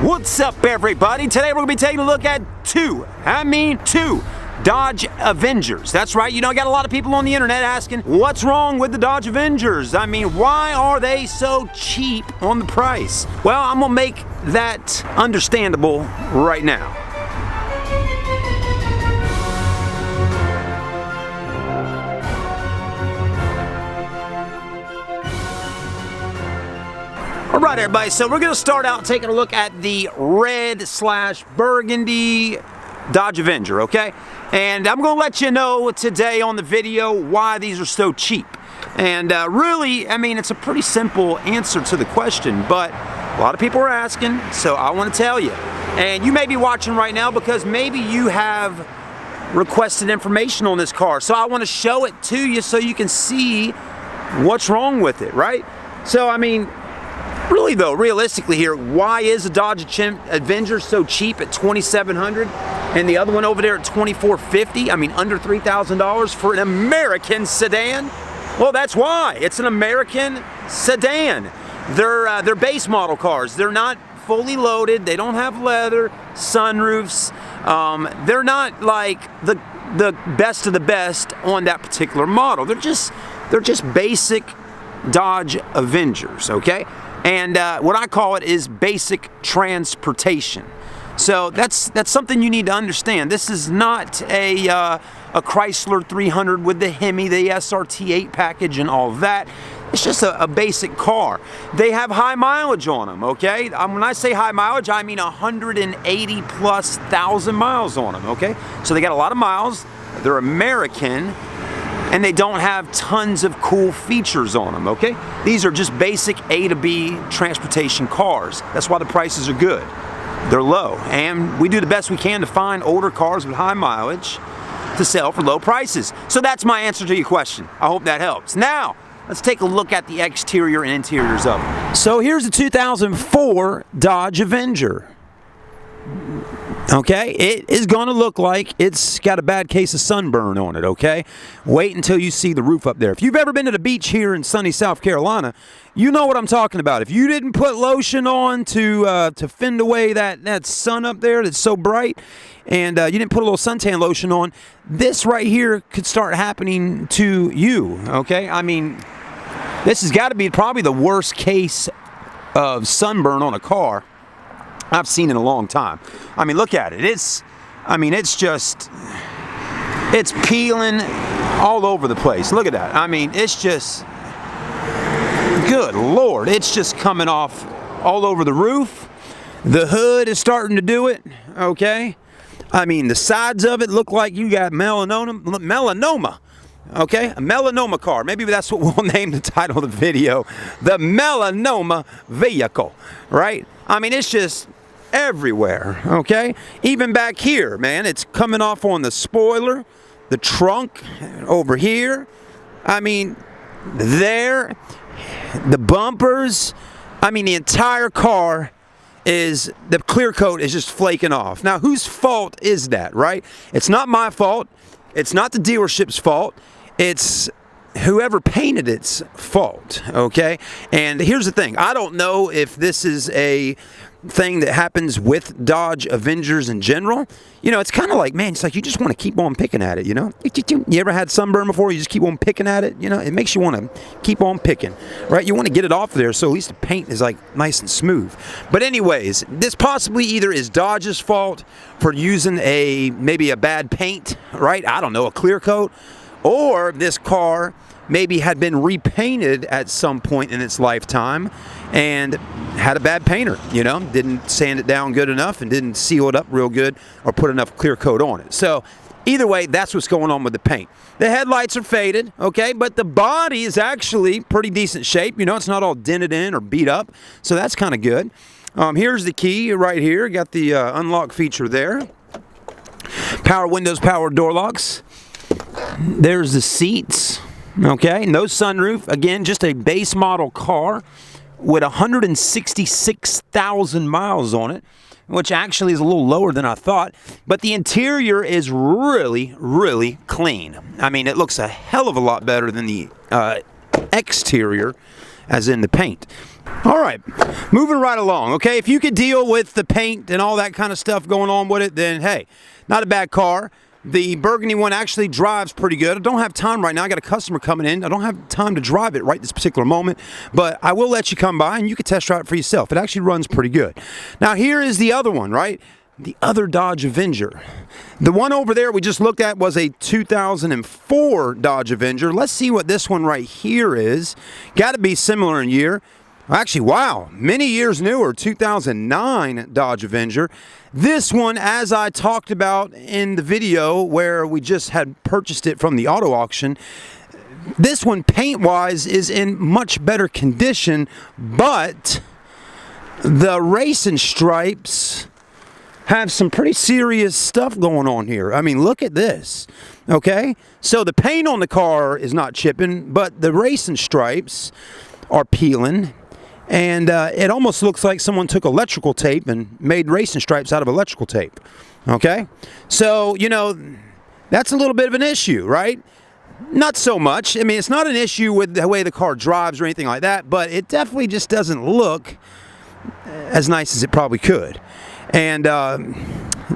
What's up, everybody? Today we're going to be taking a look at two Dodge Avengers. That's right, you know, I got a lot of people on the internet asking, what's wrong with the Dodge Avengers? I mean, why are they so cheap on the price? Well, I'm going to make that understandable right now. All right, everybody, so we're going to start out taking a look at the red/burgundy Dodge Avenger, okay? And I'm going to let you know today on the video why these are so cheap. And really, I mean, it's a pretty simple answer to the question, but a lot of people are asking, so I want to tell you. And you may be watching right now because maybe you have requested information on this car. So I want to show it to you so you can see what's wrong with it, right? So, I mean, really though, realistically here, why is a Dodge Avenger so cheap at $2,700 and the other one over there at $2,450? I mean, under $3,000 for an American sedan? Well, that's why. It's an American sedan. They're base model cars. They're not fully loaded. They don't have leather, sunroofs. They're not like the best of the best on that particular model. They're just basic Dodge Avengers, okay? And what I call it is basic transportation. So that's something you need to understand. This is not a Chrysler 300 with the Hemi, the SRT8 package and all that. It's just a basic car. They have high mileage on them, okay? When I say high mileage, I mean 180,000+ miles on them, okay? So they got a lot of miles. They're American. And they don't have tons of cool features on them, okay? These are just basic A to B transportation cars. That's why the prices are good. They're low. And we do the best we can to find older cars with high mileage to sell for low prices. So that's my answer to your question. I hope that helps. Now, let's take a look at the exterior and interiors of them. So here's the 2004 Dodge Avenger. Okay, it is going to look like it's got a bad case of sunburn on it, okay? Wait until you see the roof up there. If you've ever been to the beach here in sunny South Carolina, you know what I'm talking about. If you didn't put lotion on to fend away that sun up there that's so bright, and you didn't put a little suntan lotion on, this right here could start happening to you, okay? I mean, this has got to be probably the worst case of sunburn on a car I've seen in a long time. I mean, look at it. It's peeling all over the place. Look at that. I mean, it's just, good Lord, it's just coming off all over the roof. The hood is starting to do it, okay? I mean, the sides of it look like you got melanoma. Okay, a melanoma car. Maybe that's what we'll name the title of the video. The melanoma vehicle, right? I mean, it's just everywhere, okay? Even back here, man, it's coming off on the spoiler, the trunk over here. I mean, there, the bumpers. I mean, the entire car is, the clear coat is just flaking off. Now, whose fault is that, right? It's not my fault. It's not the dealership's fault. It's whoever painted it's fault, okay? And here's the thing. I don't know if this is a thing that happens with Dodge Avengers in general. You know, it's kind of like, man, it's like you just want to keep on picking at it, you know? You ever had sunburn before? You just keep on picking at it, you know? It makes you want to keep on picking, right? You want to get it off there so at least the paint is like nice and smooth. But anyways, this possibly either is Dodge's fault for using maybe a bad paint, right? I don't know, a clear coat. Or this car maybe had been repainted at some point in its lifetime and had a bad painter, you know, didn't sand it down good enough and didn't seal it up real good or put enough clear coat on it. So either way, that's what's going on with the paint. The headlights are faded, okay, but the body is actually pretty decent shape. You know, it's not all dented in or beat up, so that's kind of good. Here's the key right here. Got the unlock feature there. Power windows, power door locks. There's the seats, okay, no sunroof. Again, just a base model car with 166,000 miles on it, which actually is a little lower than I thought. But the interior is really, really clean. I mean, it looks a hell of a lot better than the exterior. as in the paint. All right, moving right along, okay? If you could deal with the paint and all that kind of stuff going on with it, then hey, not a bad car. The burgundy one actually drives pretty good. I don't have time right now. I got a customer coming in. I don't have time to drive it right this particular moment, but I will let you come by and you can test drive it for yourself. It actually runs pretty good. Now here is the other one, right? The other Dodge Avenger. The one over there we just looked at was a 2004 Dodge Avenger. Let's see what this one right here is. Got to be similar in year. Actually, wow, many years newer, 2009 Dodge Avenger. This one, as I talked about in the video where we just had purchased it from the auto auction, this one paint-wise is in much better condition, but the racing stripes have some pretty serious stuff going on here. I mean, look at this, okay? So the paint on the car is not chipping, but the racing stripes are peeling. And it almost looks like someone took electrical tape and made racing stripes out of electrical tape, okay? So, you know, that's a little bit of an issue, right? Not so much. I mean, it's not an issue with the way the car drives or anything like that, but it definitely just doesn't look as nice as it probably could. And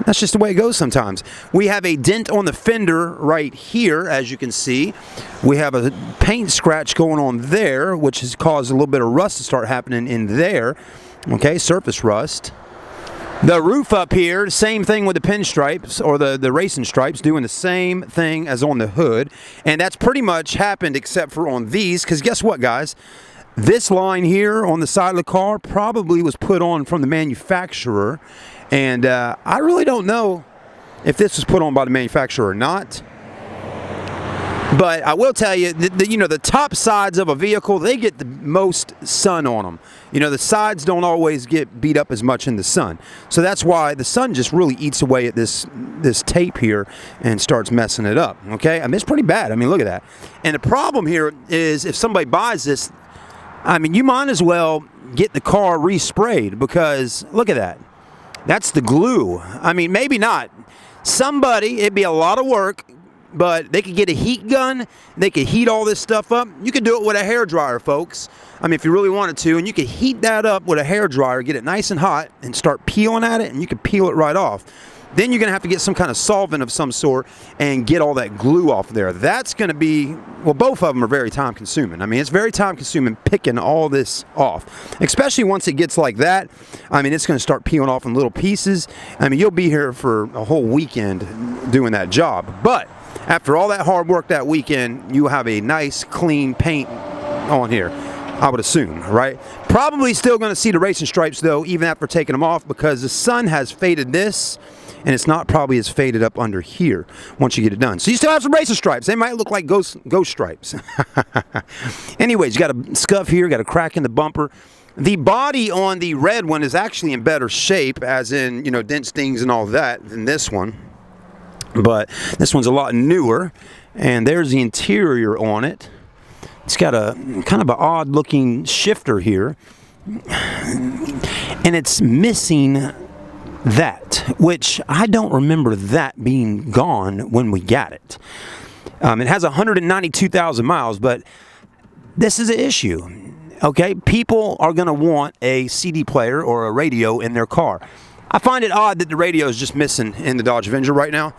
that's just the way it goes sometimes. We have a dent on the fender right here, as you can see. We have a paint scratch going on there, which has caused a little bit of rust to start happening in there. Okay, surface rust. The roof up here, same thing with the pinstripes, or the racing stripes, doing the same thing as on the hood. And that's pretty much happened except for on these, because guess what, guys? This line here on the side of the car probably was put on from the manufacturer, and I really don't know if this was put on by the manufacturer or not. But I will tell you, you know, the top sides of a vehicle, they get the most sun on them. You know, the sides don't always get beat up as much in the sun. So that's why the sun just really eats away at this tape here and starts messing it up, okay? I mean, it's pretty bad. I mean, look at that. And the problem here is if somebody buys this, I mean, you might as well get the car resprayed, because look at that. That's the glue. I mean, maybe not. Somebody, it'd be a lot of work, but they could get a heat gun. They could heat all this stuff up. You could do it with a hairdryer, folks. I mean, if you really wanted to, and you could heat that up with a hairdryer, get it nice and hot, and start peeling at it, and you could peel it right off. Then you're going to have to get some kind of solvent of some sort and get all that glue off there. That's going to be, well, both of them are very time consuming. I mean, it's very time consuming picking all this off, especially once it gets like that. I mean, it's going to start peeling off in little pieces. I mean, you'll be here for a whole weekend doing that job. But after all that hard work that weekend, you have a nice, clean paint on here, I would assume, right? Probably still going to see the racing stripes, though, even after taking them off, because the sun has faded this, and it's not probably as faded up under here once you get it done. So you still have some racing stripes. They might look like ghost stripes. Anyways, you got a scuff here, got a crack in the bumper. The body on the red one is actually in better shape, as in, you know, dent stings and all that, than this one. But this one's a lot newer, and there's the interior on it. It's got a kind of an odd looking shifter here, and it's missing that, which I don't remember that being gone when we got it. It has 192,000 miles, but this is an issue. Okay, people are going to want a CD player or a radio in their car. I find it odd that the radio is just missing in the Dodge Avenger right now,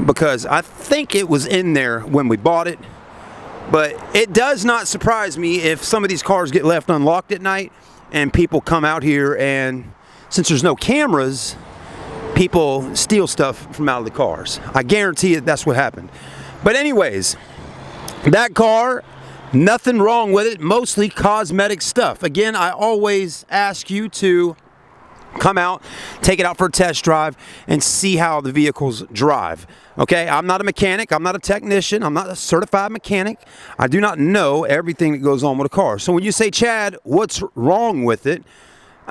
because I think it was in there when we bought it. But it does not surprise me if some of these cars get left unlocked at night and people come out here, and since there's no cameras, people steal stuff from out of the cars. I guarantee it, that's what happened. But anyways, that car, nothing wrong with it, mostly cosmetic stuff. Again, I always ask you to come out, take it out for a test drive, and see how the vehicles drive. Okay, I'm not a mechanic, I'm not a technician, I'm not a certified mechanic. I do not know everything that goes on with a car. So when you say, Chad, what's wrong with it?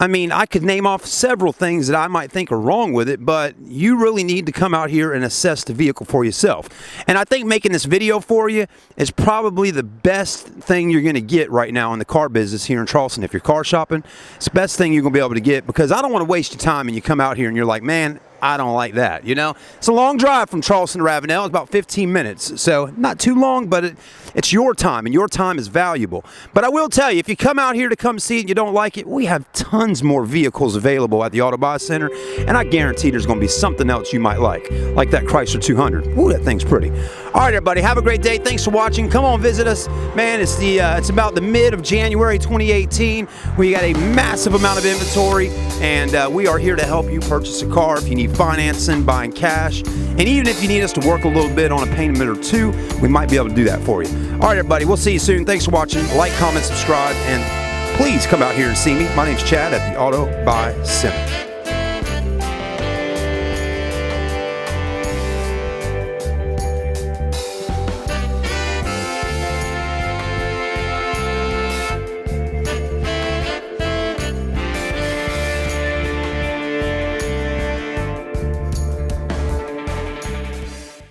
I mean, I could name off several things that I might think are wrong with it, but you really need to come out here and assess the vehicle for yourself. And I think making this video for you is probably the best thing you're going to get right now in the car business here in Charleston. If you're car shopping, it's the best thing you're going to be able to get, because I don't want to waste your time and you come out here and you're like, man, I don't like that, you know? It's a long drive from Charleston to Ravenel. It's about 15 minutes, so not too long, but it's your time, and your time is valuable. But I will tell you, if you come out here to come see it and you don't like it, we have tons more vehicles available at the Auto Buy Center, and I guarantee there's going to be something else you might like that Chrysler 200. Ooh, that thing's pretty. All right, everybody, have a great day. Thanks for watching. Come on, visit us. Man, it's about the mid of January 2018. We got a massive amount of inventory, and we are here to help you purchase a car. If you need financing, buying cash, and even if you need us to work a little bit on a payment or two, we might be able to do that for you. All right, everybody, we'll see you soon. Thanks for watching. Like, comment, subscribe, and please come out here and see me. My name's Chad at the Auto Buy Center.